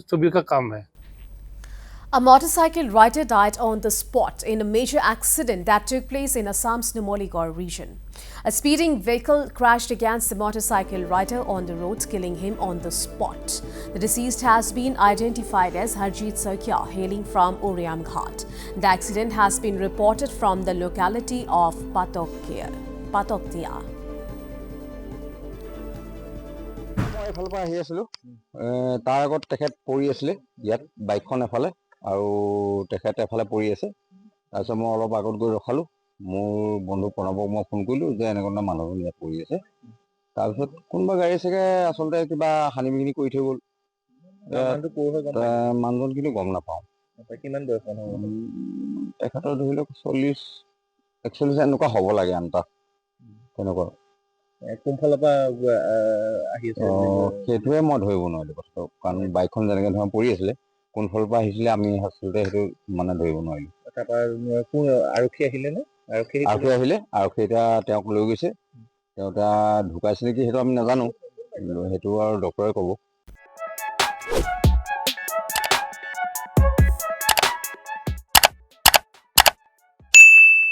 सभी का काम है। A motorcycle rider died on the spot in a major accident that took place in Assam's Numaligarh region. A speeding vehicle crashed against the motorcycle rider on the road, killing him on the spot. The deceased has been identified as Harjeet Sarkia, hailing from Oriam Ghat. The accident has been reported from the locality of Patoktia. মই এফালৰ পৰা আহি আছিলোঁ তাৰ আগত তেখেত পৰি আছিলে ইয়াত বাইকখন এফালে আৰু তেখেত এফালে পৰি আছে তাৰপিছত মই অলপ আগত গৈ ৰখালোঁ মোৰ বন্ধু প্ৰণৱক মই ফোন কৰিলোঁ যে এনেকুৱা মানুহজন ইয়াত পৰি আছে তাৰপিছত কোনোবা গাড়ী চাগে আচলতে কিবা হানি বিঘিনি কৰি থৈ গ'ল মানুহজন কিন্তু গম নাপাওঁ কিমান বয়স তেখেতৰ ধৰি লওক 40-41 এনেকুৱা হ'ব লাগে আনতাত তেনেকুৱা কোনফালৰ পৰা আহি আছে সেইটোৱে মই ধৰিব নোৱাৰিলোঁ কথাটো কাৰণ বাইকখন যেনেকৈ ধৰণৰ পৰি আছিলে কোনফালৰ পৰা আহিছিলে আমি আচলতে সেইটো মানে ধৰিব নোৱাৰিলোঁ তাৰপৰা কোন আৰক্ষী আহিলে নে আৰক্ষী আহিলে আৰক্ষী এতিয়া তেওঁক লৈ গৈছে তেওঁ এতিয়া ঢুকাইছে নেকি সেইটো আমি নাজানো সেইটো আৰু ডক্টৰে ক'ব